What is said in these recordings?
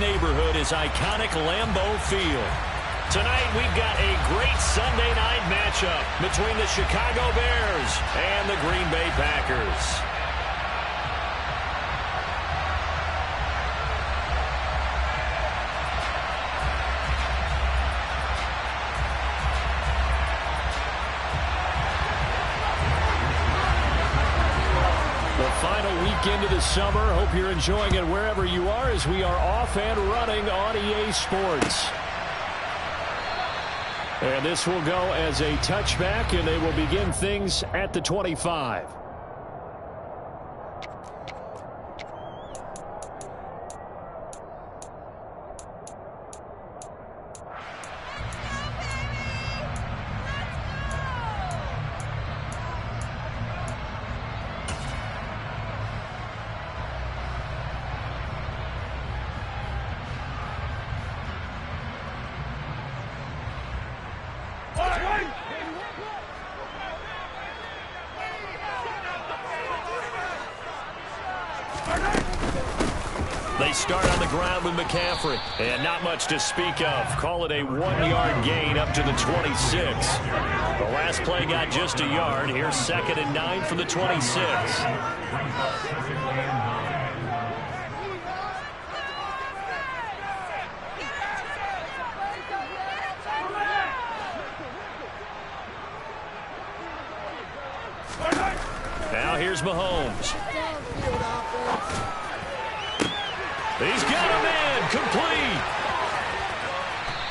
neighborhood is iconic Lambeau Field. Tonight, we've got a great Sunday night matchup between the Chicago Bears and the Green Bay Packers. Into the summer. Hope you're enjoying it wherever you are as we are off and running on EA Sports. And this will go as a touchback, and they will begin things at the 25. They start on the ground with McCaffrey, and not much to speak of. Call it a 1-yard gain up to the 26. The last play got just a yard. Here's 2nd and 9 from the 26. Now here's Mahomes. He's got a man complete.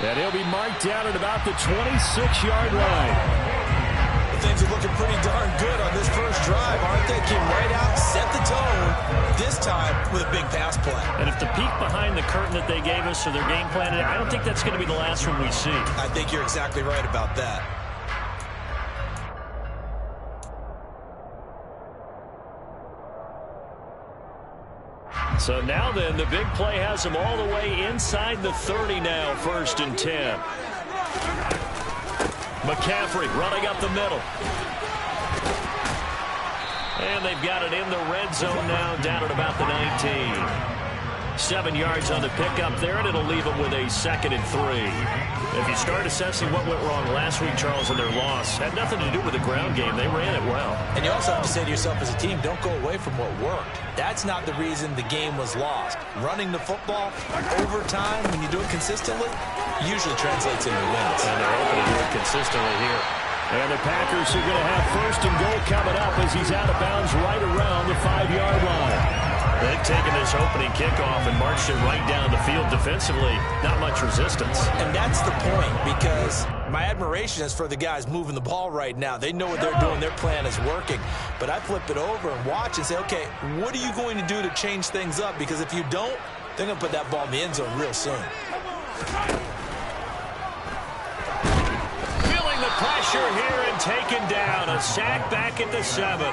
And he'll be marked down at about the 26-yard line. Things are looking pretty darn good on this first drive, aren't they? Came right out, set the tone, this time with a big pass play. And if the peek behind the curtain that they gave us or their game plan, I don't think that's going to be the last one we see. I think you're exactly right about that. So now then, the big play has them all the way inside the 30 now, 1st and 10. McCaffrey running up the middle. And they've got it in the red zone now, down at about the 19. 7 yards on the pickup there, and it'll leave them with a 2nd and 3. If you start assessing what went wrong last week, Charles, in their loss, had nothing to do with the ground game. They ran it well. And you also have to say to yourself as a team, don't go away from what worked. That's not the reason the game was lost. Running the football over time, when you do it consistently, usually translates into wins. And they're hoping to do it consistently here. And the Packers are going to have 1st and goal coming up as he's out of bounds right around the 5-yard line. They've taken this opening kickoff and marched it right down the field defensively. Not much resistance. And that's the point, because my admiration is for the guys moving the ball right now. They know what they're doing. Their plan is working. But I flip it over and watch and say, okay, what are you going to do to change things up? Because if you don't, they're going to put that ball in the end zone real soon. Feeling the pressure here and taken down. A sack back at the 7.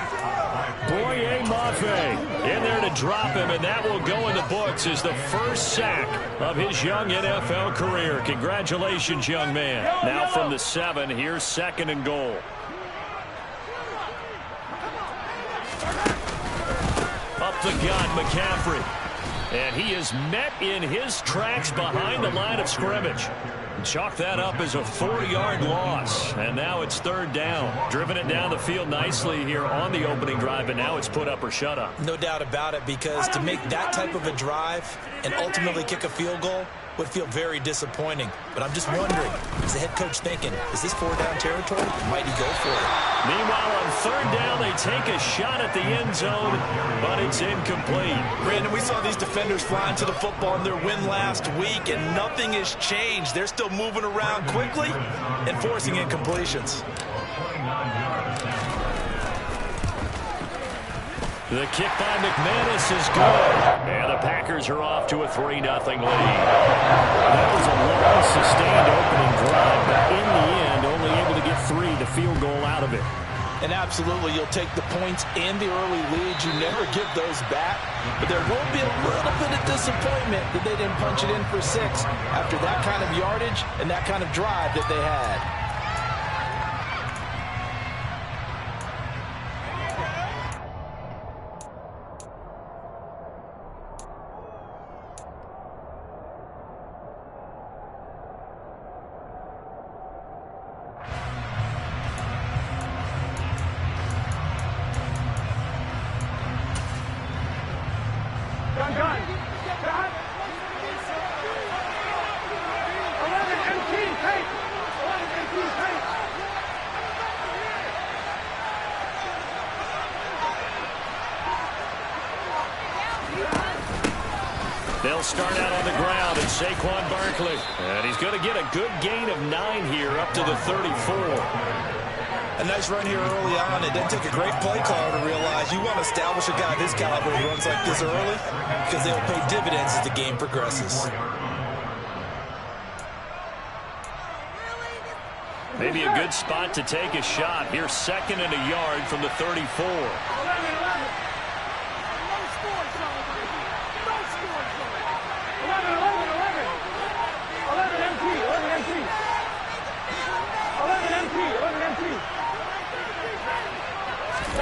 Boye Mafe in there to drop him, and that will go in the books as the first sack of his young NFL career. Congratulations, young man. Now from the 7, here's 2nd and goal. Up the gut, McCaffrey. And he is met in his tracks behind the line of scrimmage. Chalk that up as a 4-yard loss. And now it's 3rd down. Driven it down the field nicely here on the opening drive, and now it's put up or shut up. No doubt about it, because to make that type of a drive and ultimately kick a field goal would feel very disappointing. But I'm just wondering, is the head coach thinking, is this 4-down territory? Might he go for it? Meanwhile, on 3rd down, they take a shot at the end zone, but it's incomplete. Brandon, we saw these defenders flying to the football in their win last week, and nothing has changed. They're still moving around quickly and forcing incompletions. The kick by McManus is good. And the Packers are off to a 3-0 lead. That was a long, sustained opening drive, but in the end, only able to get 3, the field goal out of it. And absolutely, you'll take the points and the early leads. You never give those back. But there will be a little bit of disappointment that they didn't punch it in for 6 after that kind of yardage and that kind of drive that they had. start out on the ground, and Saquon Barkley. And he's going to get a good gain of 9 here up to the 34. A nice run here early on. It doesn't take a great play caller to realize you want to establish a guy of his caliber who runs like this early because they'll pay dividends as the game progresses. Maybe a good spot to take a shot. Here's 2nd and a yard from the 34.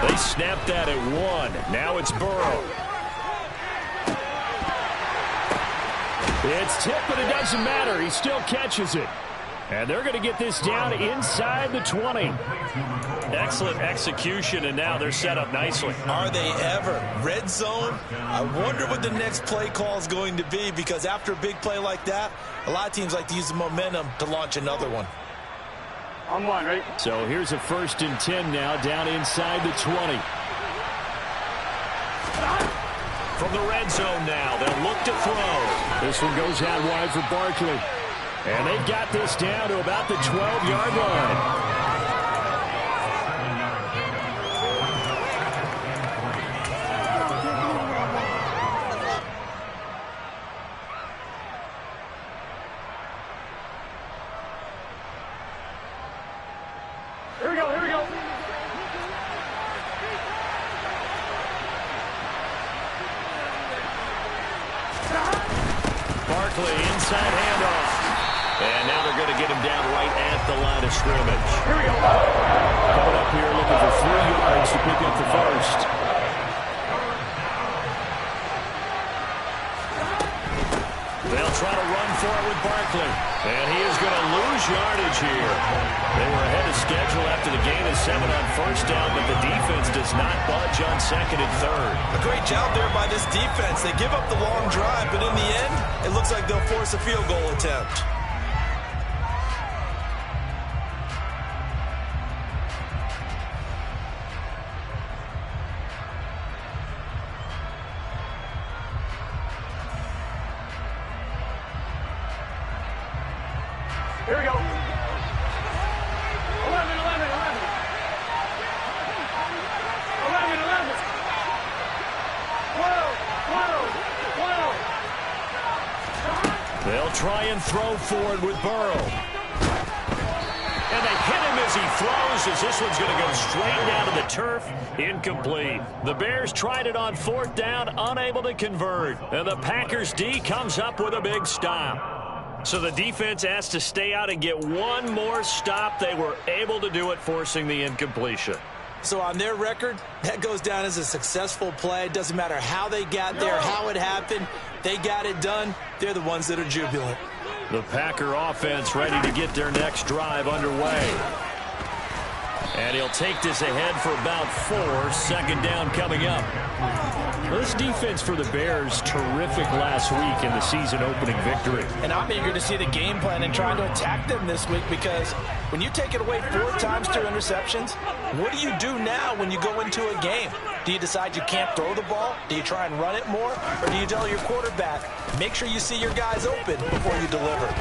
They snapped that at 1. Now it's Burrow. It's tipped, but it doesn't matter. He still catches it. And they're going to get this down inside the 20. Excellent execution, and now they're set up nicely. Are they ever? Red zone? I wonder what the next play call is going to be, because after a big play like that, a lot of teams like to use the momentum to launch another one. On 1, right? So here's a 1st and 10 now, down inside the 20. From the red zone now, they'll look to throw. This one goes out wide for Barkley. And they've got this down to about the 12-yard line. Here we go, here we go. Barkley, inside handoff. And now they're going to get him down right at the line of scrimmage. Here we go. Coming up here looking for 3 yards to pick up the 1st. They'll try to run for it with Barkley. And he is going to lose yardage here. They were ahead of schedule after the gain of 7 on 1st down, but the defense does not budge on 2nd and 3rd. A great job there by this defense. They give up the long drive, but in the end, it looks like they'll force a field goal attempt. Here we go. 11, 11, 11. 12, 11. 12. They'll try and throw forward with Burrow. And they hit him as he throws, as this one's going to go straight down to the turf. Incomplete. The Bears tried it on 4th down, unable to convert. And the Packers D comes up with a big stop. So the defense asked to stay out and get one more stop. They were able to do it, forcing the incompletion. So on their record, that goes down as a successful play. It doesn't matter how they got there, how it happened. They got it done. They're the ones that are jubilant. The Packer offense ready to get their next drive underway. And he'll take this ahead for about 4. 2nd down coming up. Well, this defense for the Bears, terrific last week in the season-opening victory. And I'm eager to see the game plan and trying to attack them this week, because when you take it away 4 times through interceptions, what do you do now when you go into a game? Do you decide you can't throw the ball? Do you try and run it more? Or do you tell your quarterback, make sure you see your guys open before you deliver?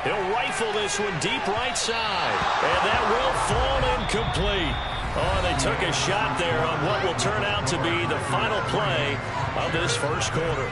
He'll rifle this one deep right side. And that will fall incomplete. Oh, they took a shot there on what will turn out to be the final play of this 1st quarter.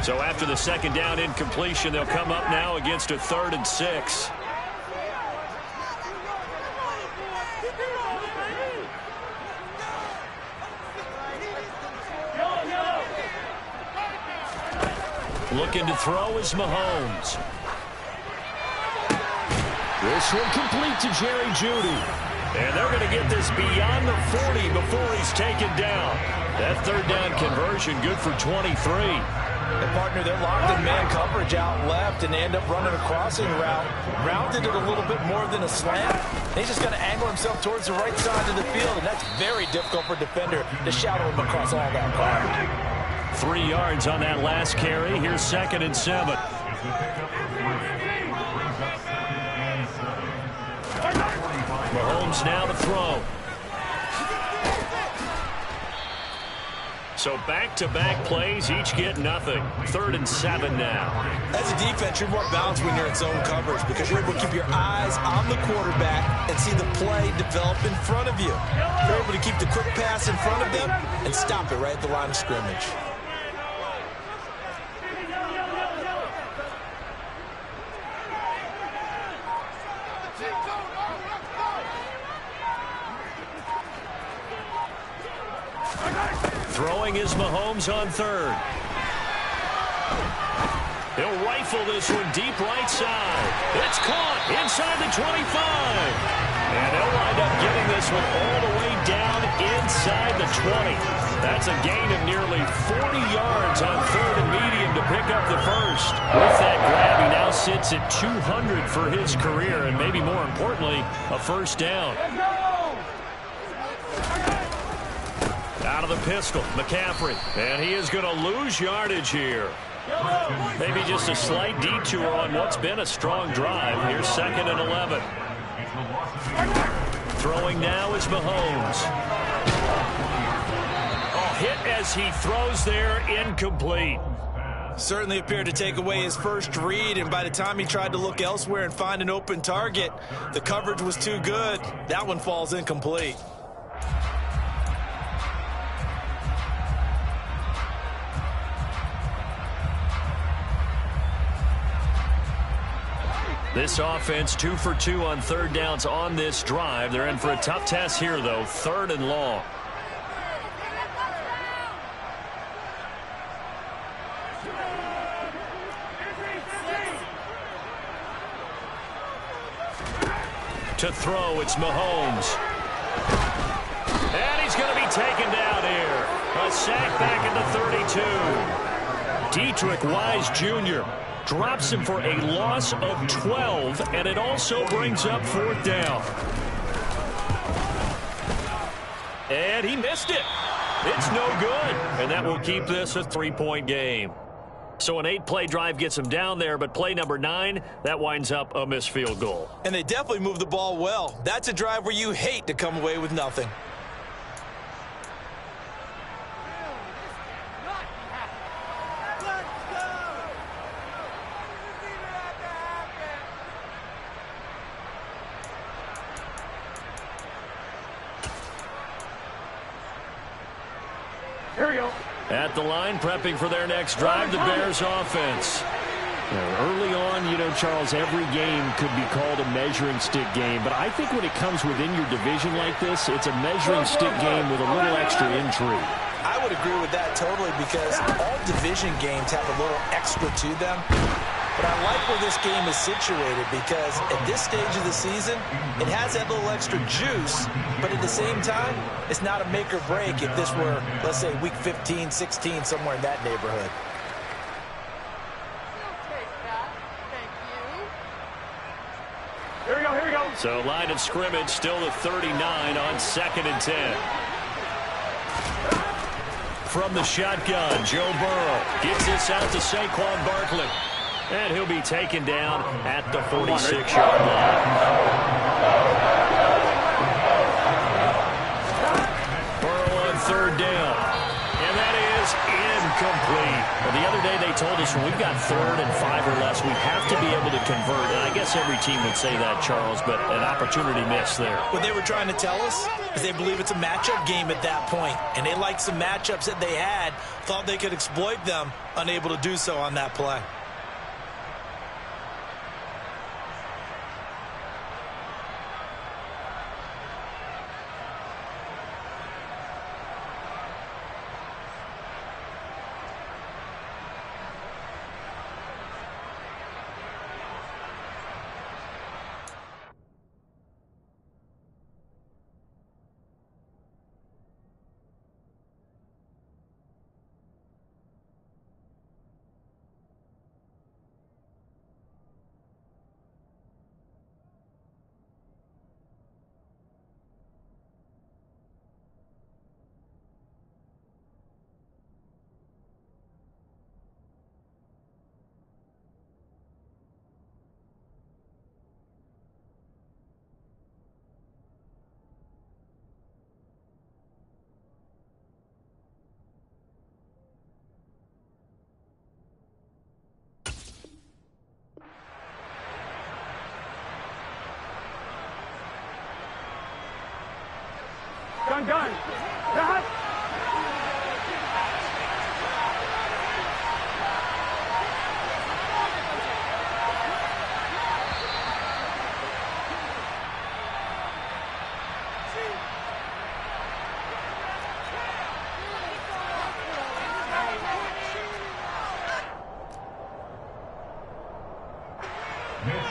So after the 2nd down incompletion, they'll come up now against a 3rd and 6. Looking to throw is Mahomes. This one complete to Jerry Jeudy. And they're going to get this beyond the 40 before he's taken down. That 3rd down conversion good for 23. And partner, they're locked in man coverage out left, and they end up running a crossing route. Rounded it a little bit more than a slant. He's just going to angle himself towards the right side of the field, and that's very difficult for a defender to shadow him across all that ground. 3 yards on that last carry. Here's 2nd and 7. Mahomes now to throw. So back-to-back plays, each get nothing. 3rd and 7 now. As a defense, you're more balanced when you're in zone coverage because you're able to keep your eyes on the quarterback and see the play develop in front of you. You're able to keep the quick pass in front of them and stop it right at the line of scrimmage. Throwing is Mahomes on 3rd. He'll rifle this one deep right side. It's caught inside the 25. And they'll wind up getting this one all the way down inside the 20. That's a gain of nearly 40 yards on 3rd and medium to pick up the first. With that grab, he now sits at 200 for his career, and maybe more importantly, a first down. Out of the pistol, McCaffrey. And he is going to lose yardage here. Maybe just a slight detour on what's been a strong drive. Here's 2nd and 11. Throwing now is Mahomes. Oh, hit as he throws there, incomplete. Certainly appeared to take away his first read, and by the time he tried to look elsewhere and find an open target, the coverage was too good. That one falls incomplete. This offense 2 for 2 on 3rd downs on this drive. They're in for a tough test here, though. 3rd and long. To throw, it's Mahomes. And he's going to be taken down here. A sack back at the 32. Dietrich Wise Jr. drops him for a loss of 12, and it also brings up 4th down. And he missed it. It's no good, and that will keep this a 3-point game. So an 8-play drive gets him down there, but play number 9, that winds up a missed field goal. And they definitely moved the ball well. That's a drive where you hate to come away with nothing. Here we go. At the line, prepping for their next drive, the Bears offense. Early on, Charles, every game could be called a measuring stick game, but I think when it comes within your division like this, it's a measuring stick game with a little extra intrigue. I would agree with that totally because all division games have a little extra to them. But I like where this game is situated because at this stage of the season, it has that little extra juice, but at the same time, it's not a make or break if this were, let's say, week 15, 16, somewhere in that neighborhood. Here we go, here we go. So line of scrimmage still the 39 on 2nd and 10. From the shotgun, Joe Burrow gets this out to Saquon Barkley. And he'll be taken down at the 46-yard line. Burrow on 3rd down. And that is incomplete. Well, the other day they told us when we've got 3rd and 5 or less, we have to be able to convert. And I guess every team would say that, Charles, but an opportunity missed there. What they were trying to tell us is they believe it's a matchup game at that point. And they liked some matchups that they had, thought they could exploit them, unable to do so on that play.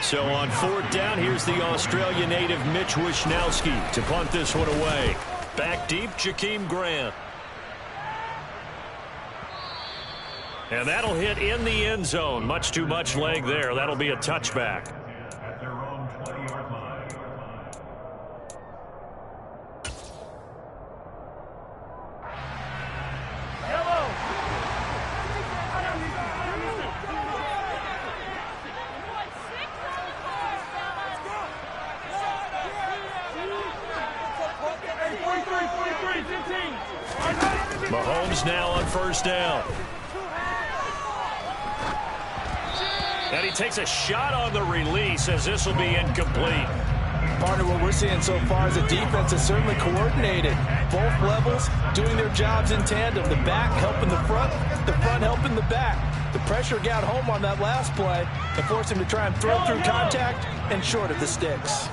So on 4th down, here's the Australia native Mitch Wishnowsky to punt this one away. Back deep, Jakeem Grant. And that'll hit in the end zone. Much too much leg there. That'll be a touchback. At their own 20-yard line. Mahomes now on 1st down. And he takes a shot on the release as this will be incomplete. Partner, what we're seeing so far is the defense is certainly coordinated. Both levels doing their jobs in tandem. The back helping the front helping the back. The pressure got home on that last play and forced him to try and throw through contact and short of the sticks.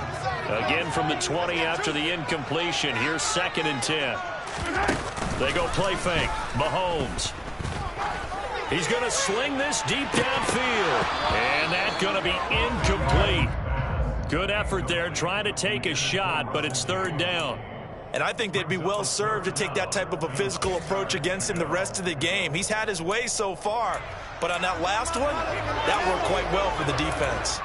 Again from the 20 after the incompletion. Here's 2nd and 10. They go play fake. Mahomes. He's going to sling this deep downfield. And that's going to be incomplete. Good effort there trying to take a shot, but it's 3rd down. And I think they'd be well served to take that type of a physical approach against him the rest of the game. He's had his way so far. But on that last one, that worked quite well for the defense.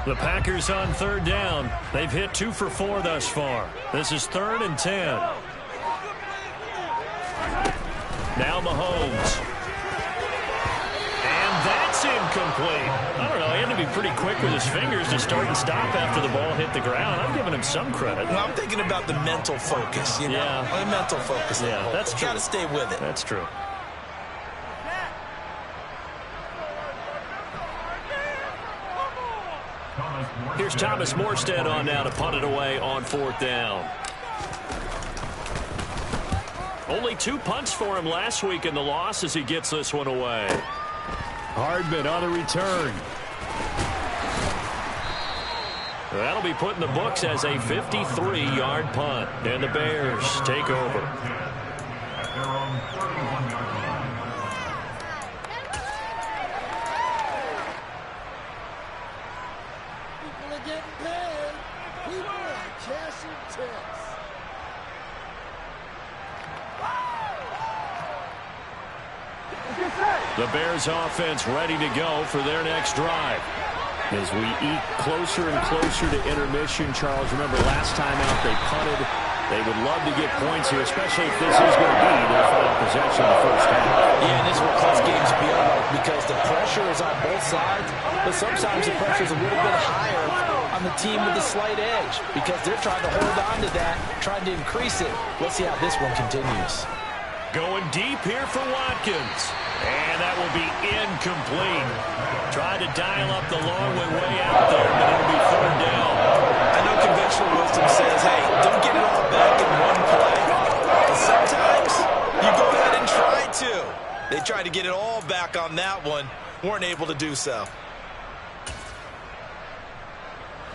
The Packers on 3rd down. They've hit 2 for 4 thus far. This is 3rd and 10. Now Mahomes. And that's incomplete. I don't know. He had to be pretty quick with his fingers to start and stop after the ball hit the ground. I'm giving him some credit. Well, I'm thinking about the mental focus, you know? Yeah. The mental focus. Yeah, that's true. You got to stay with it. That's true. Here's Thomas Morstead on now to punt it away on 4th down. Only 2 punts for him last week in the loss as he gets this one away. Hardman on the return. That'll be put in the books as a 53-yard punt. And the Bears take over. At their own 31-yard line. People are getting paid. People are cashing checks. The Bears offense ready to go for their next drive. As we eke closer and closer to intermission, Charles, remember last time out they punted. They would love to get points here, especially if this is going to be their final possession of the first half. Yeah, and this is what close games be because the pressure is on both sides, but sometimes the pressure is a little bit higher on the team with the slight edge because they're trying to hold on to that, trying to increase it. Let's see how this one continues. Going deep here for Watkins. And that will be incomplete. Tried to dial up the long way out there, but it'll be 3rd down. I know conventional wisdom says, hey, don't get it all back in one play. But sometimes you go ahead and try to. They tried to get it all back on that one. Weren't able to do so.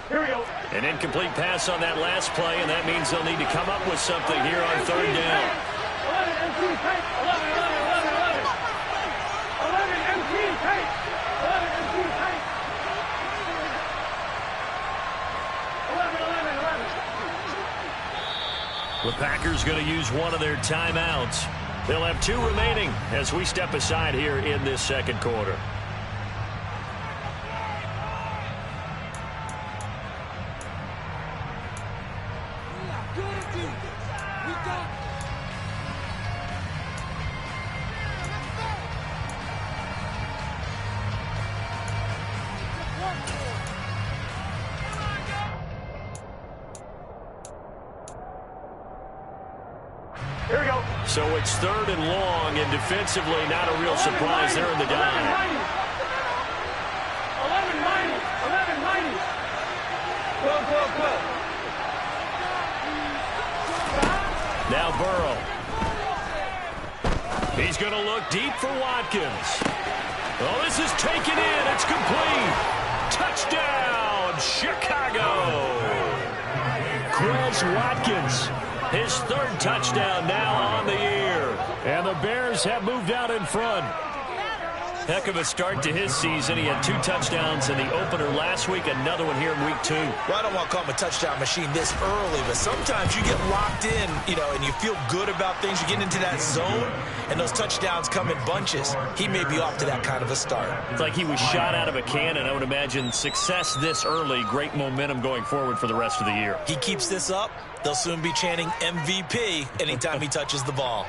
Here we go. An incomplete pass on that last play, and that means they'll need to come up with something here on 3rd down. 11 MT tight. 11, 11, 11, 11. 11 MT tight. 11 MT tight. 11, 11, 11. The Packers going to use one of their timeouts. They'll have 2 remaining as we step aside here in this 2nd quarter. Here we go. So it's 3rd and long, and defensively not a real surprise there in the dime. 11-90. 11-90. 12. Now Burrow. He's going to look deep for Watkins. Oh, this is taken in. It's complete. Touchdown, Chicago. Watkins. His third touchdown now on the year. And the Bears have moved out in front. Heck of a start to his season. He had 2 touchdowns in the opener last week, another one here in week 2. Well, I don't want to call him a touchdown machine this early, but sometimes you get locked in, and you feel good about things. You get into that zone, and those touchdowns come in bunches. He may be off to that kind of a start. It's like he was shot out of a cannon. I would imagine success this early, great momentum going forward for the rest of the year. He keeps this up, they'll soon be chanting MVP anytime he touches the ball.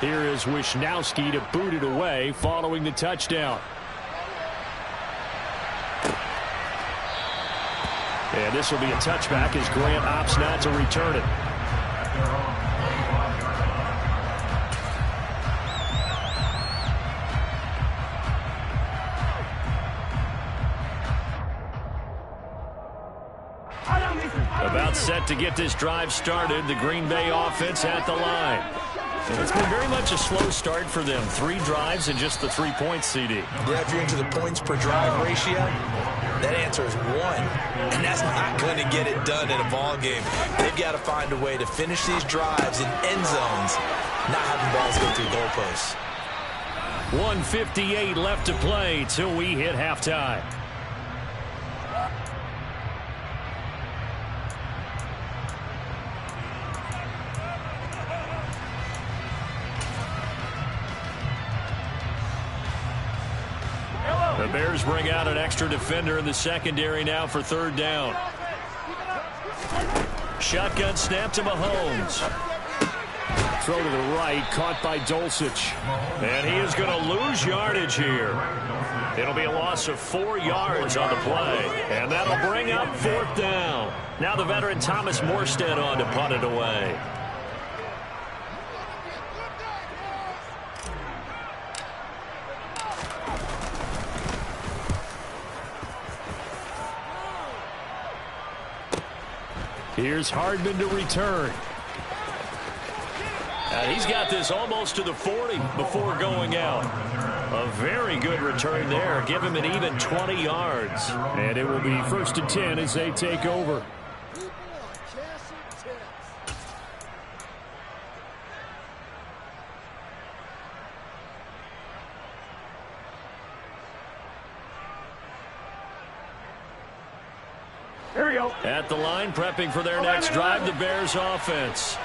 Here is Wishnowski to boot it away following the touchdown. And this will be a touchback as Grant opts not to return it. About set to get this drive started. The Green Bay offense at the line. And it's been very much a slow start for them. 3 drives and just the 3 points, CD. Yeah, if you're into the points per drive ratio, that answer is 1. And that's not going to get it done in a ball game. They've got to find a way to finish these drives in end zones, not having balls go through goalposts. 1:58 left to play till we hit halftime. The Bears bring out an extra defender in the secondary now for 3rd down. Shotgun snap to Mahomes. Throw to the right, caught by Dulcich. And he is going to lose yardage here. It'll be a loss of 4 yards on the play. And that'll bring up 4th down. Now the veteran Thomas Morstead on to punt it away. Here's Hardman to return. And he's got this almost to the 40 before going out. A very good return there. Give him an even 20 yards. And it will be 1st and 10 as they take over. Here we go. At the line, prepping for their next drive, the Bears offense.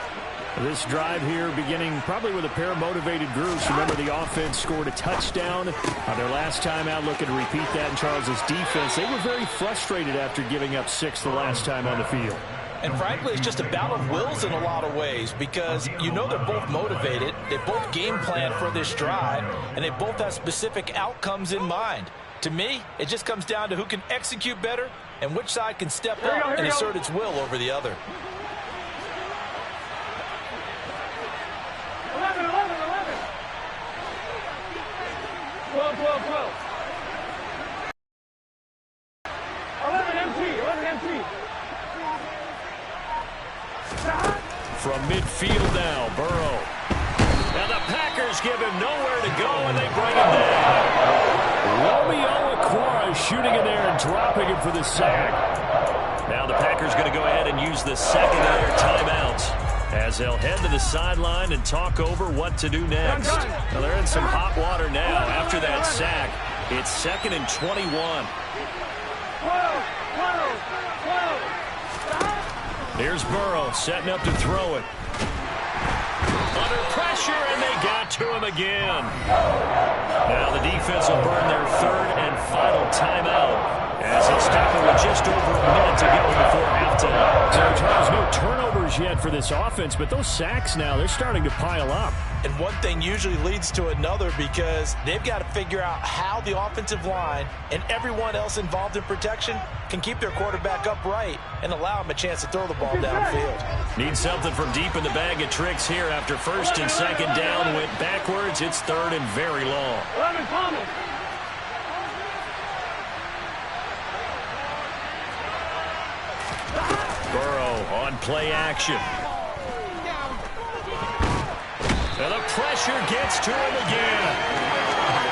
This drive here beginning probably with a pair of motivated groups. Remember, the offense scored a touchdown on their last time out, looking to repeat that in Charles's defense. They were very frustrated after giving up 6 the last time on the field. And frankly, it's just a battle of wills in a lot of ways because they're both motivated. They both game plan for this drive, and they both have specific outcomes in mind. To me, it just comes down to who can execute better and which side can step up and assert its will over the other. 11. 12. 11 MT. From midfield now, Burrow. And the Packers give him nowhere to go, and they bring him down. Romeo Okwara shooting in there and dropping him for the sack. Now the Packers going to go ahead and use the second of their timeouts as they'll head to the sideline and talk over what to do next. Now they're in some hot water now after that sack. It's 2nd and 21. 12. Here's Burrow setting up to throw it. Under pressure, and they got to him again. Now the defense will burn their 3rd and final timeout as it's stopping with just over a minute to go before halftime. So, Charles, no turnovers yet for this offense, but those sacks now, they're starting to pile up. And one thing usually leads to another because they've got to figure out how the offensive line and everyone else involved in protection can keep their quarterback upright and allow him a chance to throw the ball downfield. Need something from deep in the bag of tricks here after first and second down went backwards. It's third and very long. 11 Thomas. Burrow on play action. And the pressure gets to him again.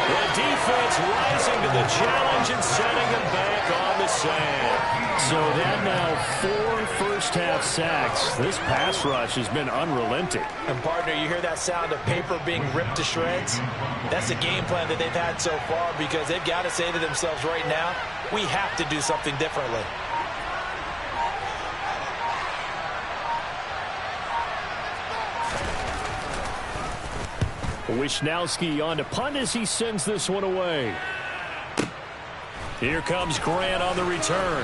The defense rising to the challenge and setting him back on the sand. So that now 4 first-half sacks. This pass rush has been unrelenting. And, partner, you hear that sound of paper being ripped to shreds? That's the game plan that they've had so far because they've got to say to themselves right now, we have to do something differently. Wishnowski on to punt as he sends this one away. Here comes Grant on the return.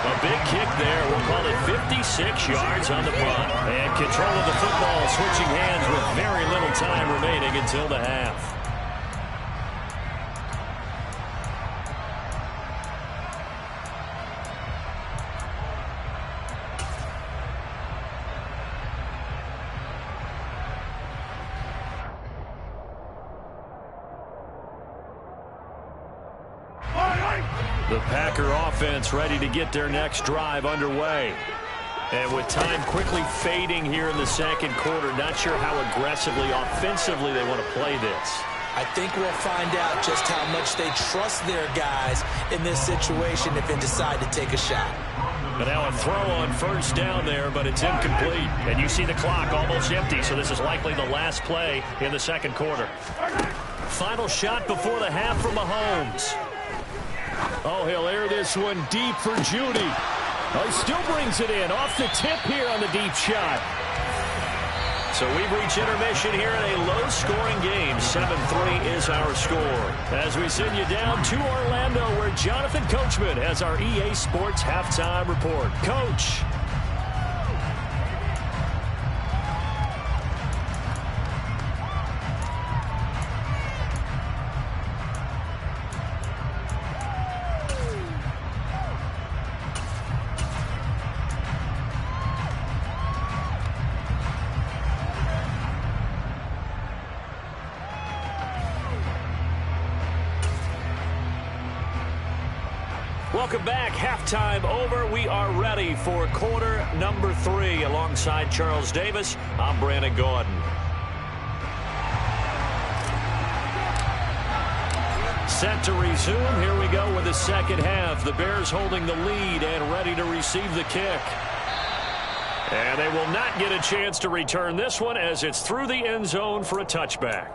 A big kick there. We'll call it 56 yards on the punt. And control of the football switching hands with very little time remaining until the half. The Packer offense ready to get their next drive underway. And with time quickly fading here in the second quarter, not sure how aggressively, offensively they want to play this. I think we'll find out just how much they trust their guys in this situation if they decide to take a shot. But now a throw on first down there, but it's incomplete. And you see the clock almost empty, so this is likely the last play in the second quarter. Final shot before the half from Mahomes. Oh, he'll air this one deep for Judy. Oh, he still brings it in off the tip here on the deep shot. So we've reached intermission here in a low-scoring game. 7-3 is our score. As we send you down to Orlando, where Jonathan Coachman has our EA Sports halftime report. Coach. Welcome back. Halftime over. We are ready for quarter number 3. Alongside Charles Davis, I'm Brandon Gordon. Set to resume. Here we go with the second half. The Bears holding the lead and ready to receive the kick. And they will not get a chance to return this one as it's through the end zone for a touchback.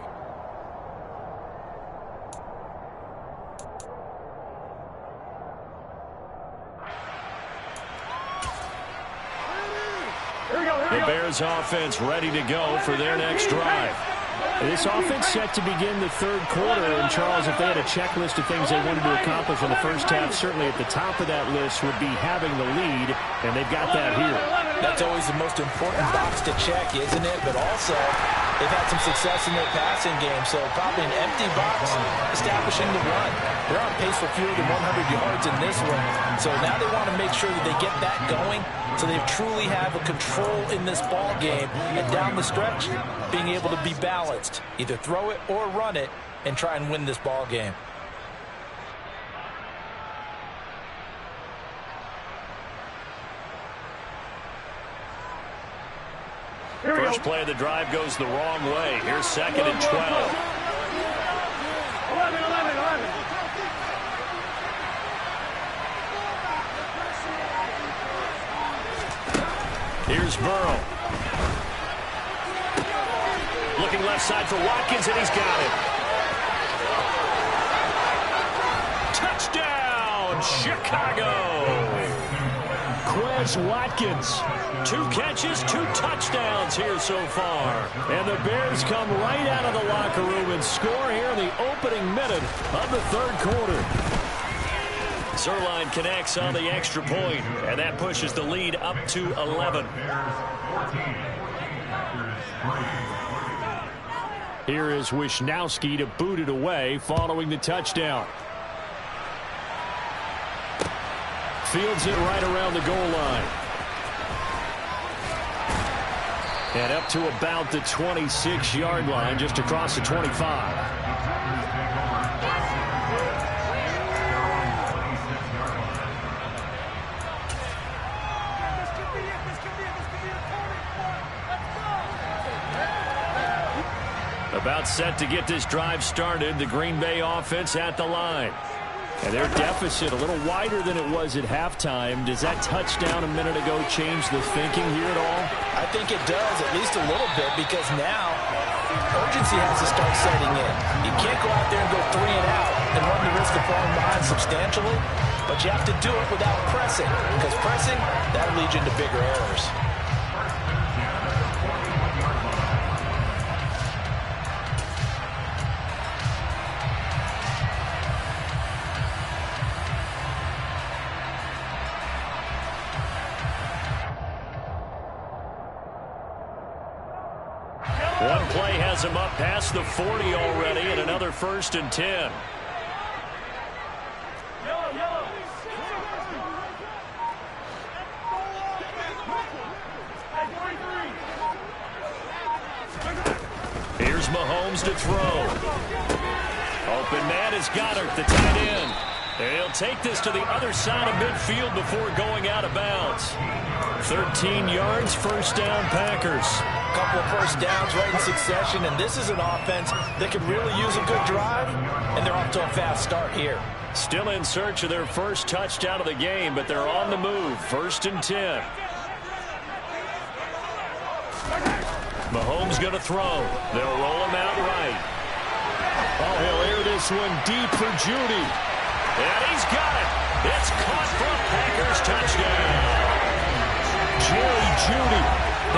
The Bears offense ready to go for their next drive. This offense set to begin the third quarter. And, Charles, if they had a checklist of things they wanted to accomplish in the first half, certainly at the top of that list would be having the lead, and they've got that here. That's always the most important box to check, isn't it? But also, they've had some success in their passing game, so probably an empty box establishing the run. They're on pace for fewer than 100 yards in this one, so now they want to make sure that they get that going so they truly have a control in this ball game, and down the stretch, being able to be balanced, either throw it or run it, and try and win this ball game. First play of the drive goes the wrong way. Here's second and 12. 11. Here's Burrow. Looking left side for Watkins, and he's got it. Touchdown, Chicago. Quez Watkins. 2 catches, 2 touchdowns here so far. And the Bears come right out of the locker room and score here in the opening minute of the third quarter. Zerline connects on the extra point, and that pushes the lead up to 11. Here is Wisnowski to boot it away following the touchdown. Fields it right around the goal line. And up to about the 26-yard line, just across the 25. About set to get this drive started. The Green Bay offense at the line. And their deficit a little wider than it was at halftime. Does that touchdown a minute ago change the thinking here at all? I think it does, at least a little bit, because now urgency has to start setting in. You can't go out there and go 3 and out and run the risk of falling behind substantially, but you have to do it without pressing, because pressing, that'll lead you into bigger errors. One play has him up past the 40 already, and another 1st and 10. Here's Mahomes to throw. Open man is Goddard, the tight end. And he'll take this to the other side of midfield before going out of bounds. 13 yards, 1st down Packers. Couple of 1st downs right in succession, and this is an offense that could really use a good drive, and they're off to a fast start here. Still in search of their first touchdown of the game, but they're on the move. 1st and 10. Mahomes going to throw. They'll roll him out right. Oh, he'll air this one deep for Judy. And he's got it. It's caught for a Packers touchdown. Jerry Judy,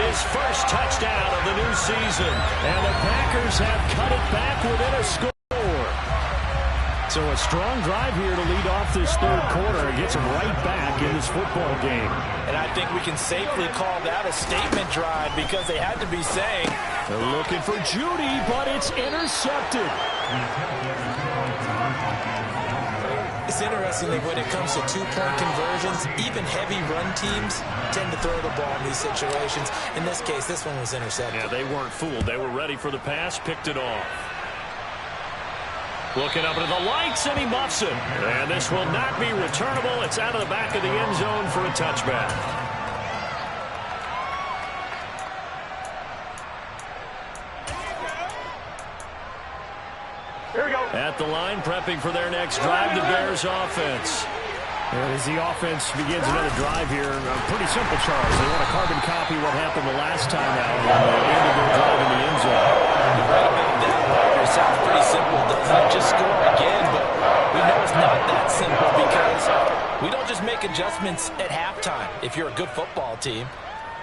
his first touchdown of the new season. And the Packers have cut it back within a score. So a strong drive here to lead off this 3rd quarter and gets them right back in this football game. And I think we can safely call that a statement drive because they had to be saying. They're looking for Judy, but it's intercepted. It's interesting that when it comes to 2-point conversions, even heavy run teams tend to throw the ball in these situations. In this case, this one was intercepted. Yeah, they weren't fooled. They were ready for the pass, picked it off. Looking up into the lights, and he muffs it. And this will not be returnable. It's out of the back of the end zone for a touchback. Here we go. At the line, prepping for their next drive, the Bears offense. And as the offense begins another drive here, pretty simple, Charles. They want to carbon copy what happened the last time out when they ended their drive in the end zone. It sounds pretty simple, doesn't it? Just score again, but we know it's not that simple because we don't just make adjustments at halftime. If you're a good football team,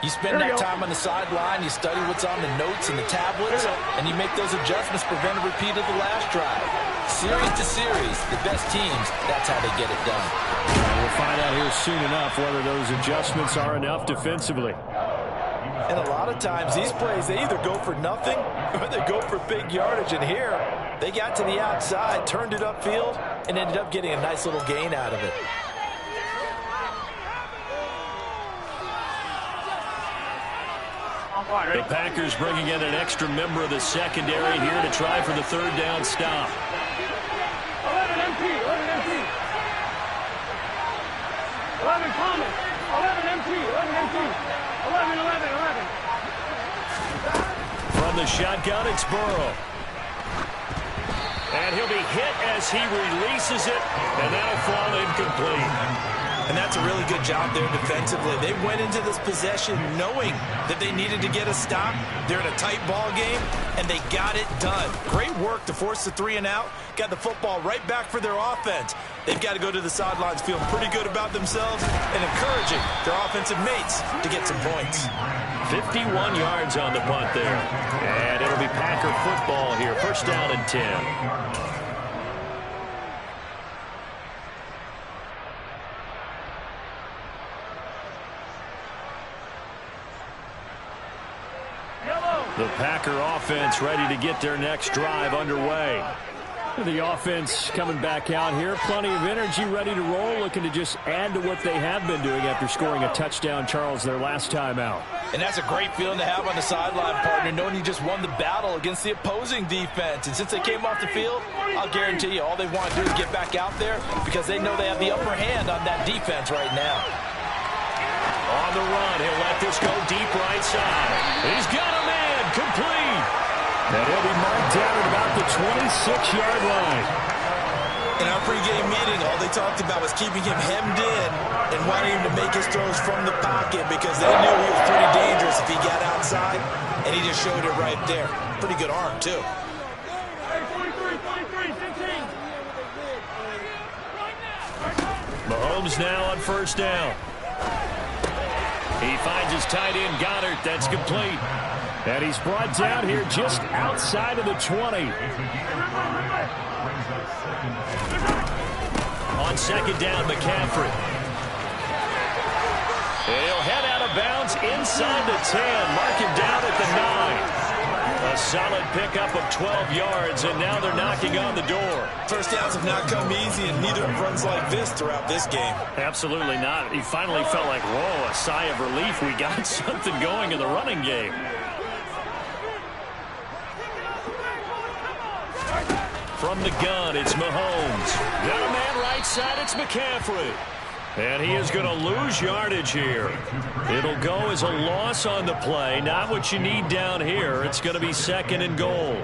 you spend that time on the sideline, you study what's on the notes and the tablets, and you make those adjustments, prevent a repeat of the last drive. Series to series, the best teams, that's how they get it done. We'll find out here soon enough whether those adjustments are enough defensively. And a lot of times, these plays, they either go for nothing or they go for big yardage. And here, they got to the outside, turned it upfield, and ended up getting a nice little gain out of it. The Packers bringing in an extra member of the secondary here to try for the 3rd down stop. 11 empty, 11 empty. 11 common, 11 empty, 11 empty. 11, 11, 11. From the shotgun, it's Burrow. And he'll be hit as he releases it, and that'll fall incomplete. And that's a really good job there defensively. They went into this possession knowing that they needed to get a stop. They're in a tight ball game, and they got it done. Great work to force the 3 and out. Got the football right back for their offense. They've got to go to the sidelines feeling pretty good about themselves and encouraging their offensive mates to get some points. 51 yards on the punt there. And it'll be Packer football here. 1st down and 10. The Packer offense ready to get their next drive underway. The offense coming back out here. Plenty of energy, ready to roll, looking to just add to what they have been doing after scoring a touchdown, Charles, their last time out. And that's a great feeling to have on the sideline, partner, knowing you just won the battle against the opposing defense. And since they came off the field, I'll guarantee you all they want to do is get back out there because they know they have the upper hand on that defense right now. On the run, he'll let this go deep right side. He's got a man, complete. And he'll be marked down at about the 26-yard line. In our pregame meeting, all they talked about was keeping him hemmed in and wanting him to make his throws from the pocket because they knew he was pretty dangerous if he got outside, and he just showed it right there. Pretty good arm, too. 23, 15. Mahomes now on first down. He finds his tight end, Goddard. That's complete. And he's brought down here just outside of the 20. On second down, McCaffrey. He'll head out of bounds inside the 10. Mark him down at the 9. A solid pickup of 12 yards, and now they're knocking on the door. First downs have not come easy, and neither have runs like this throughout this game. Absolutely not. He finally felt like, whoa, a sigh of relief. We got something going in the running game. From the gun, it's Mahomes. Got a man right side, it's McCaffrey. And he is going to lose yardage here. It'll go as a loss on the play. Not what you need down here. It's going to be second and goal.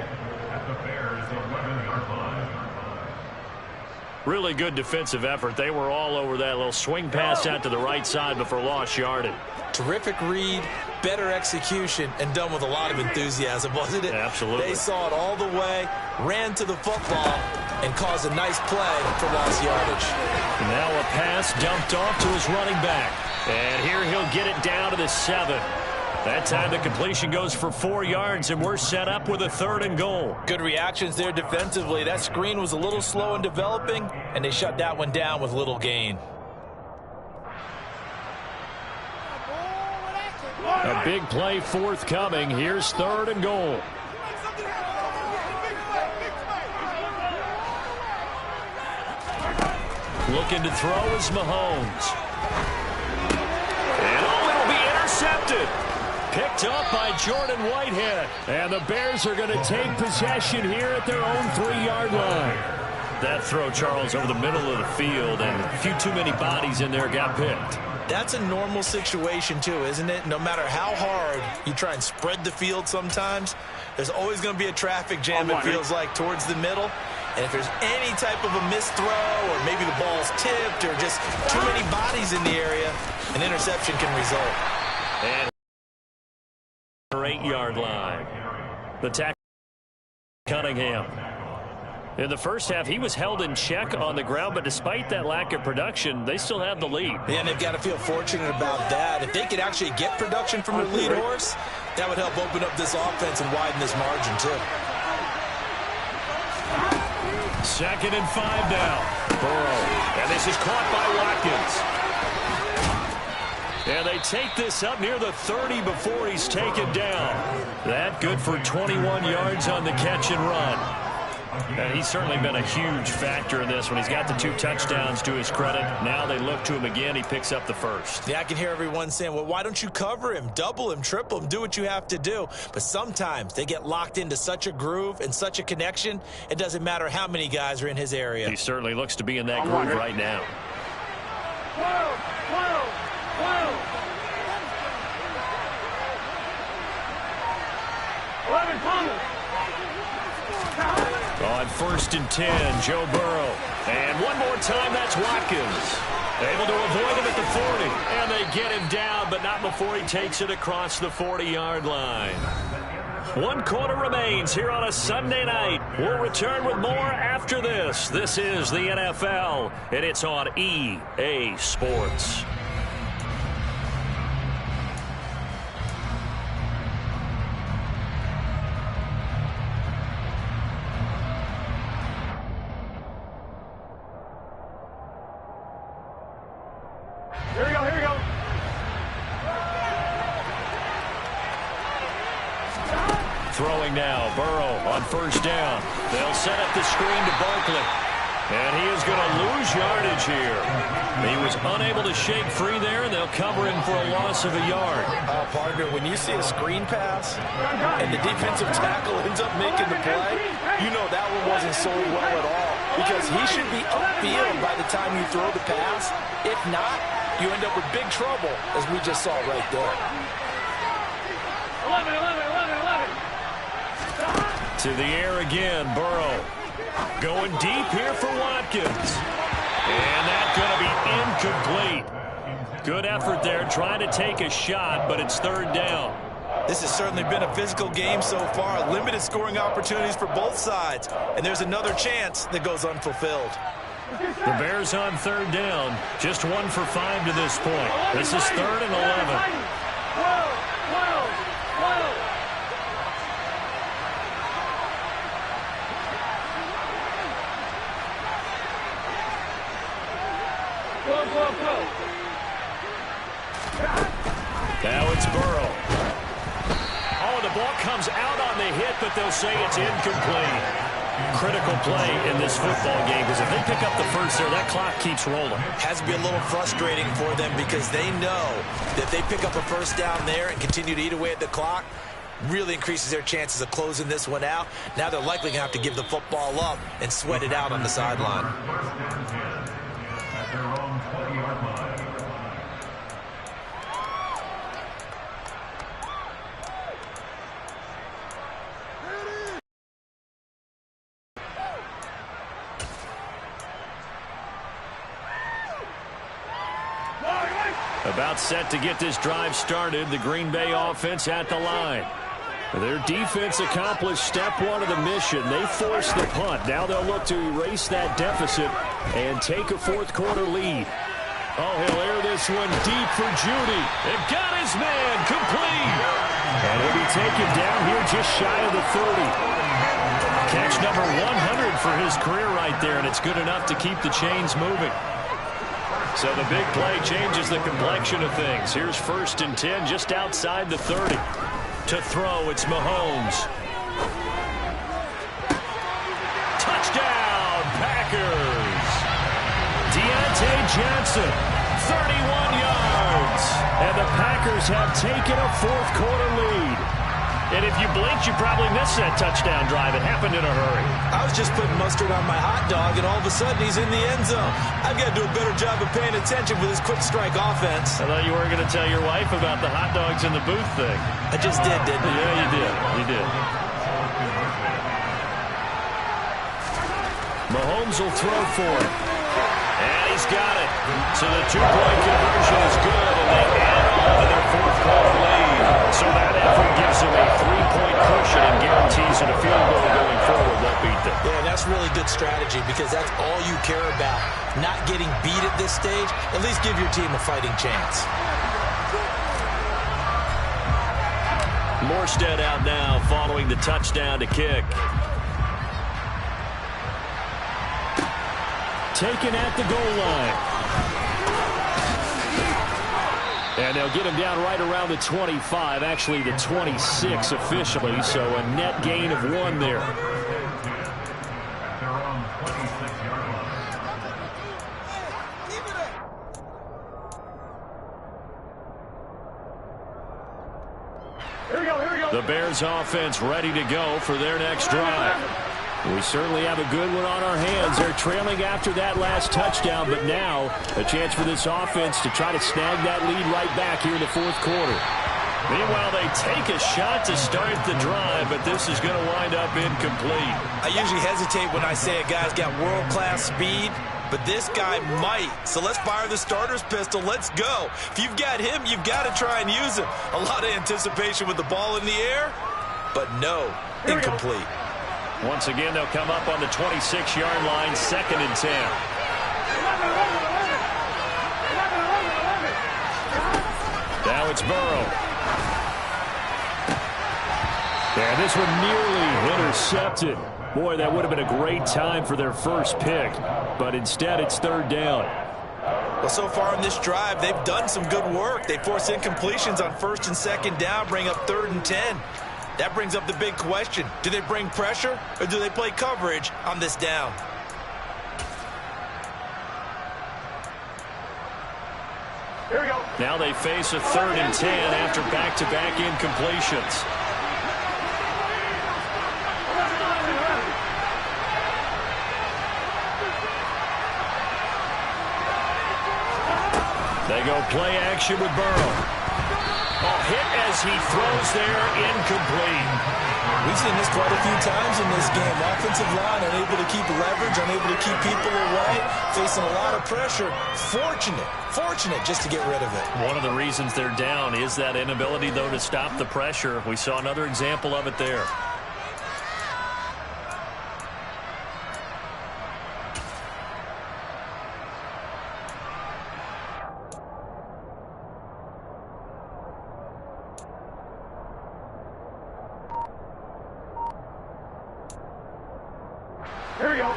Really good defensive effort. They were all over that little swing pass out to the right side before lost yardage. Terrific read, better execution, and done with a lot of enthusiasm, wasn't it? Absolutely. They saw it all the way, ran to the football, and caused a nice play for lost yardage. Now a pass dumped off to his running back. And here he'll get it down to the 7. That time the completion goes for 4 yards, and we're set up with a third and goal. Good reactions there defensively. That screen was a little slow in developing, and they shut that one down with little gain. A big play forthcoming. Here's third and goal. Looking to throw is Mahomes. And it'll be intercepted. Picked up by Jordan Whitehead. And the Bears are going to take possession here at their own 3-yard line. That throw, Charles, over the middle of the field, and a few too many bodies in there got picked. That's a normal situation, too, isn't it? No matter how hard you try and spread the field sometimes, there's always going to be a traffic jam, it feels like, towards the middle. And if there's any type of a missed throw or maybe the ball's tipped or just too many bodies in the area, an interception can result. And 8-yard line. The tackle, Cunningham. In the first half, he was held in check on the ground, but despite that lack of production, they still have the lead. And they've got to feel fortunate about that. If they could actually get production from their lead horse, that would help open up this offense and widen this margin, too. Second and 5 now. Burrow. And this is caught by Watkins. And they take this up near the 30 before he's taken down. That good for 21 yards on the catch and run. And he's certainly been a huge factor in this when he's got the 2 touchdowns to his credit. Now they look to him again. He picks up the first. Yeah, I can hear everyone saying, well, why don't you cover him, double him, triple him, do what you have to do. But sometimes they get locked into such a groove and such a connection, it doesn't matter how many guys are in his area. He certainly looks to be in that groove right now. 11, Thomas. On first and 10, Joe Burrow. And one more time, that's Watkins. Able to avoid him at the 40. And they get him down, but not before he takes it across the 40-yard line. 1 quarter remains here on a Sunday night. We'll return with more after this. This is the NFL, and it's on EA Sports. Here we go, here we go. Throwing now, Burrow on first down. They'll set up the screen to Barkley. And he is going to lose yardage here. He was unable to shake free there, and they'll cover him for a loss of a yard. Partner, when you see a screen pass and the defensive tackle ends up making the play, you know that one wasn't sold well at all, because he should be upfield by the time you throw the pass. If not, you end up with big trouble, as we just saw right there. 11, 11, 11, 11. To the air again, Burrow. Going deep here for Watkins. And that's going to be incomplete. Good effort there, trying to take a shot, but it's third down. This has certainly been a physical game so far. Limited scoring opportunities for both sides. And there's another chance that goes unfulfilled. The Bears on third down. Just 1 for 5 to this point. This is 3rd and 11. 12, 12, 12. Now it's Burrow. Oh, the ball comes out on the hit, but they'll say it's incomplete. Critical play in this football game, because if they pick up the first there, that clock keeps rolling. Has to be a little frustrating for them, because they know that if they pick up a first down there and continue to eat away at the clock, really increases their chances of closing this one out. Now they're likely going to have to give the football up and sweat it out on the sideline. At their own 20-yard line. About set to get this drive started, the Green Bay offense at the line. Their defense accomplished step 1 of the mission. They forced the punt. Now they'll look to erase that deficit and take a fourth-quarter lead. Oh, he'll air this one deep for Judy. It got his man complete. And he'll be taken down here just shy of the 30. Catch number 100 for his career right there, and it's good enough to keep the chains moving. So the big play changes the complexion of things. Here's 1st and 10 just outside the 30. To throw, it's Mahomes. Touchdown, Packers. Deontay Johnson, 31 yards. And the Packers have taken a fourth-quarter lead. And if you blinked, you probably missed that touchdown drive. It happened in a hurry. I was just putting mustard on my hot dog, and all of a sudden he's in the end zone. I've got to do a better job of paying attention with this quick strike offense. I thought you weren't going to tell your wife about the hot dogs in the booth thing. I just did, didn't I? Yeah, you did. You did. Mahomes will throw for it. And he's got it. So the two-point conversion is good, and they add on to their fourth-quarter lead. So that effort gives them a 3-point cushion and guarantees that a field goal going forward won't beat them. Yeah, and that's really good strategy, because that's all you care about. Not getting beat at this stage. At least give your team a fighting chance. Morstead out now following the touchdown to kick. Taken at the goal line. And they'll get him down right around the 25, actually the 26 officially, so a net gain of 1 there. At their own 26-yard line. Here we go, here we go. The Bears offense ready to go for their next drive. We certainly have a good one on our hands. They're trailing after that last touchdown, but now a chance for this offense to try to snag that lead right back here in the fourth quarter. Meanwhile, they take a shot to start the drive, but this is going to wind up incomplete. I usually hesitate when I say a guy's got world-class speed, but this guy might. So let's fire the starter's pistol. Let's go. If you've got him, you've got to try and use him. A lot of anticipation with the ball in the air, but no, incomplete. Once again, they'll come up on the 26-yard line, 2nd and 10. 11, 11, 11. 11, 11, 11. Now it's Burrow. And this one nearly intercepted. Boy, that would have been a great time for their first pick. But instead, it's 3rd down. Well, so far in this drive, they've done some good work. They force incompletions on 1st and 2nd down, bring up 3rd and 10. That brings up the big question. Do they bring pressure or do they play coverage on this down? Here we go. Now they face a 3rd and 10 after back-to-back incompletions. They go play action with Burrow. Oh, hit as he throws there, incomplete. We've seen this quite a few times in this game. Offensive line unable to keep leverage, unable to keep people away, facing a lot of pressure. Fortunate just to get rid of it. One of the reasons they're down is that inability, though, to stop the pressure. We saw another example of it there. Here we go.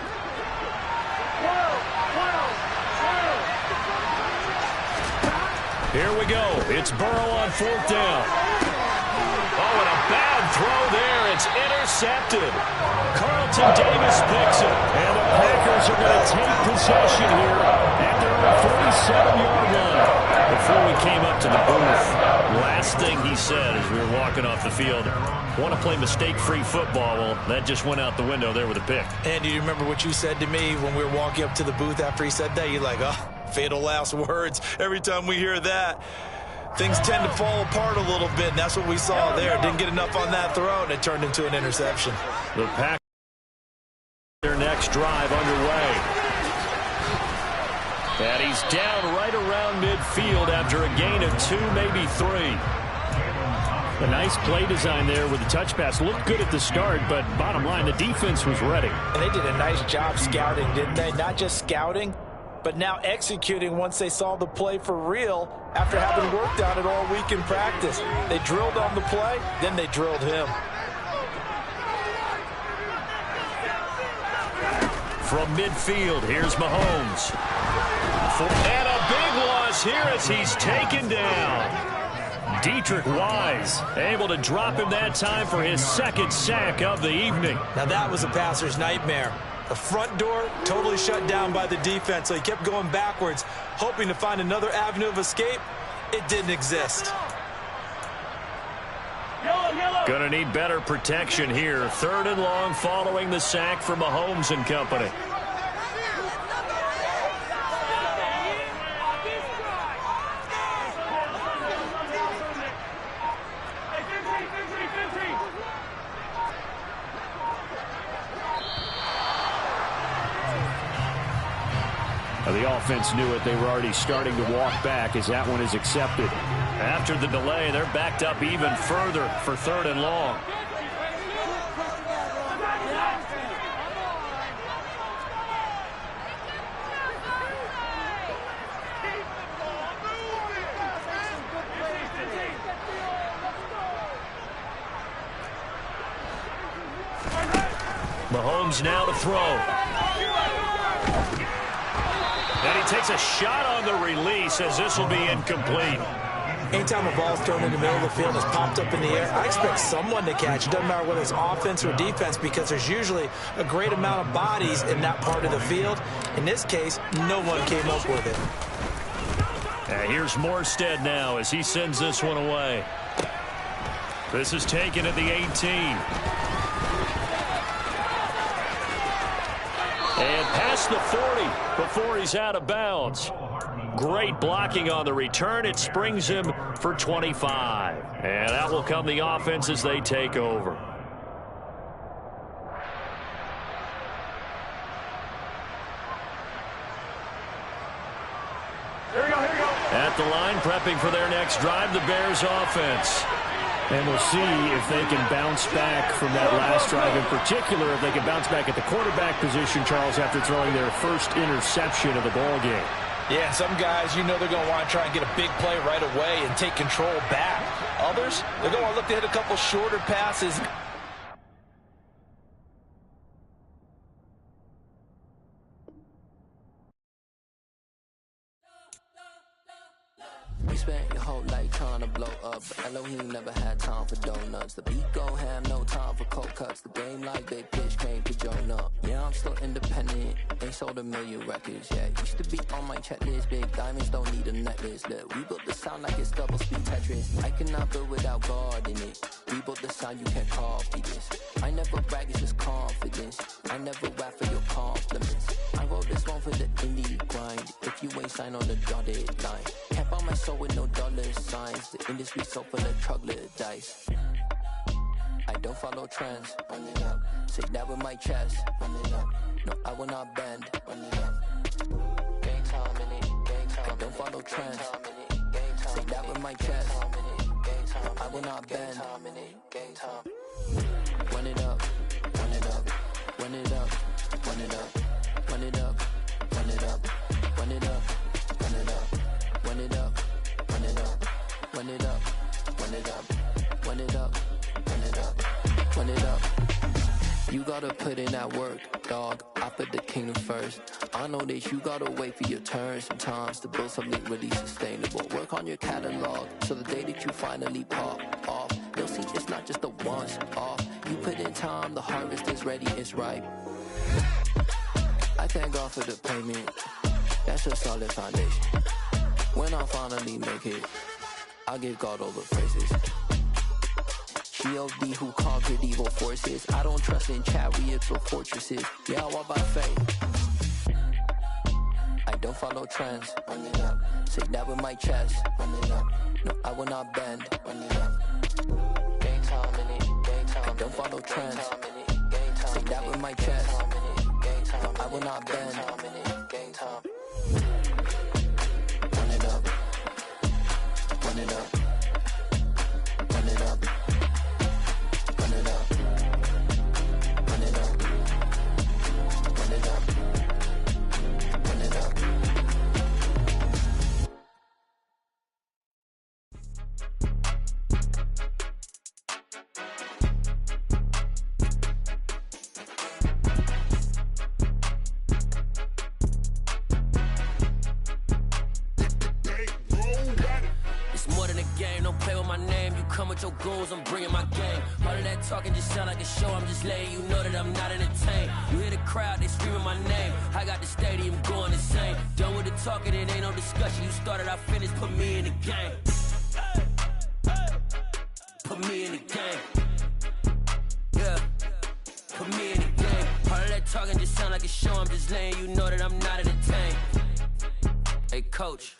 Here we go. It's Burrow on 4th down. Oh, and a bad throw there. It's intercepted. Carlton Davis picks it. And the Packers are going to take possession here at their own 47-yard line. Before we came up to the booth, last thing he said as we were walking off the field, want to play mistake-free football. Well, that just went out the window there with a pick. And do you remember what you said to me when we were walking up to the booth after he said that? You're like, oh, fatal last words. Every time we hear that, things tend to fall apart a little bit, and that's what we saw there. Didn't get enough on that throw, and it turned into an interception. The Packers, their next drive underway. And he's down right around midfield after a gain of 2, maybe 3. A nice play design there with the touch pass. Looked good at the start, but bottom line, the defense was ready. And they did a nice job scouting, didn't they? Not just scouting, but now executing once they saw the play for real after having worked on it all week in practice. They drilled on the play, then they drilled him. From midfield, here's Mahomes. And a big loss here as he's taken down. Dietrich Wise able to drop him that time for his 2nd sack of the evening. Now that was a passer's nightmare. The front door totally shut down by the defense, so he kept going backwards, hoping to find another avenue of escape. It didn't exist. Gonna need better protection here. 3rd and long following the sack from Mahomes and company. The offense knew it. They were already starting to walk back as that one is accepted. After the delay, they're backed up even further for 3rd and long. Mahomes now to throw. And he takes a shot on the release as this will be incomplete. Anytime a ball's thrown in the middle of the field and is popped up in the air, I expect someone to catch it. Doesn't matter whether it's offense or defense, because there's usually a great amount of bodies in that part of the field. In this case, no one came up with it. And here's Morstead now as he sends this one away. This is taken at the 18. And past the 40 before he's out of bounds. Great blocking on the return. It springs him for 25. And that will come the offense as they take over. Here we go. At the line, prepping for their next drive, the Bears offense. And we'll see if they can bounce back from that last drive, in particular, if they can bounce back at the quarterback position, Charles, after throwing their first interception of the ball game. Yeah, some guys, you know they're going to want to try and get a big play right away and take control back. Others, they're going to look to hit a couple shorter passes. You spent your whole life trying to blow up, but Elohim never had time for donuts. The beat go ham, no time for cold cuts. The game like big pitch came to join up. Yeah, I'm still independent, ain't sold a million records yet. Used to be on my checklist, big diamonds don't need a necklace. Look, we built the sound like it's double speed Tetris. I cannot build without God in it. We built the sound, you can't copy this. I never brag, it's just confidence. I never rap for your compliments. I wrote this one for the indie grind. If you ain't signed on the dotted line, can't buy my soul with no dollar signs. The industry so full of troglodytes. I don't follow trends. Run it up. Say that with my chest. Run it up. No, I will not bend. Run it up. Gang time in it. Gang time. I don't follow trends. Say that with my chest. I will not bend. Gang time. Run it up. Run it up. Run it up. Run it up. Run it up. Run it up. Run it up. Run it up. Run it up. Run it up. Run it up. Run it up. Run it up. Run it up. Run it up. You gotta put in that work, dog. I put the kingdom first. I know that you gotta wait for your turn sometimes to build something really sustainable. Work on your catalog so the day that you finally pop off, you'll see it's not just a once off. You put in time, the harvest is ready, it's ripe. I thank God for the payment. That's a solid foundation. When I finally make it, I give God all the praises. G.O.D. who conquered evil forces. I don't trust in chariots or fortresses. Yeah, I walk by faith. I don't follow trends. Run it up. Say that with my chest. Run it up. No, I will not bend. Run it up. Gang time in it. Gang time. I don't follow trends. Say that with my chest. No, I will not bend. Gang time. Run it up. Run it up. Run it up. Run it up. Run it up. Run it up. Run it up. With your goons, I'm bringing my game. All of that talking just sound like a show. I'm just letting you know that I'm not entertained. You hear the crowd, they screaming my name. I got the stadium going insane. Done with the talking, it ain't no discussion. You started, I finished, put me in the game. Put me in the game. Yeah, put me in the game. All of that talking just sound like a show. I'm just letting you know that I'm not entertained. Hey, coach,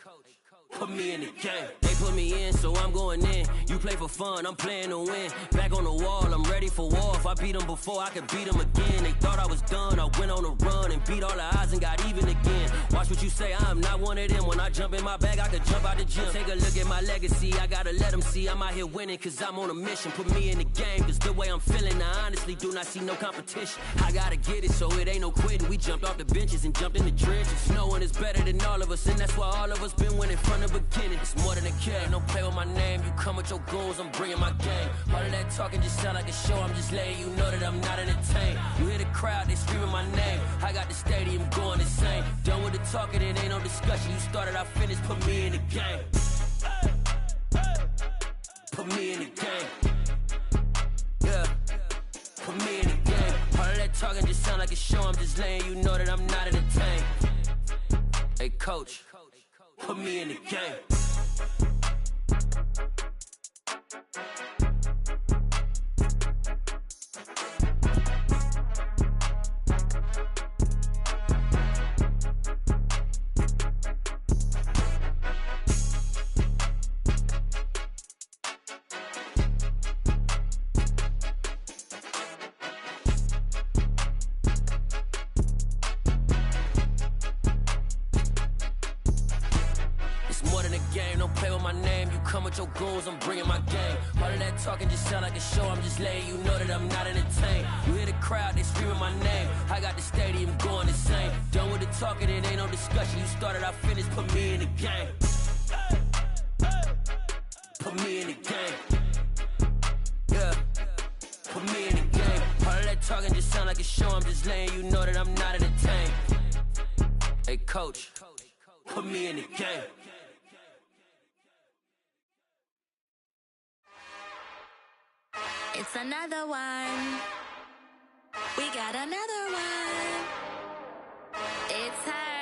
put me in the game. They put me in, so I'm going in. You play for fun, I'm playing to win. Back on the wall, I'm ready for war. If I beat them before, I could beat them again. They thought I was done, I went on a run and beat all the odds and got even again. Watch what you say, I'm not one of them. When I jump in my bag, I could jump out the gym. Take a look at my legacy, I gotta let them see I'm out here winning, cause I'm on a mission. Put me in the game, cause the way I'm feeling, I honestly do not see no competition. I gotta get it, so it ain't no quitting. We jumped off the benches and jumped in the trenches. No one is better than all of us, and that's why all of us been winning from the beginning. It's more than a game, don't play with my name. You come with your goons, I'm bringing my game. All of that talking just sound like a show. I'm just letting you know that I'm not entertained. You hear the crowd, they screaming my name. I got the stadium going insane. Done with the talking, it ain't no discussion. You started, I finished, put me in the game. Put me in the game. Yeah, put me in the game. All of that talking just sound like a show. I'm just letting you know that I'm not entertained. Hey, coach, put me in the game. Your goons, I'm bringing my game. All of that talking just sound like a show. I'm just letting you know that I'm not entertained. You hear the crowd, they screaming my name. I got the stadium going insane. Done with the talking, it ain't no discussion. You started, I finished, put me in the game. Put me in the game. Yeah, put me in the game. All of that talking just sound like a show. I'm just letting you know that I'm not entertained. Hey, coach, put me in the game. It's another one. We got another one. It's her.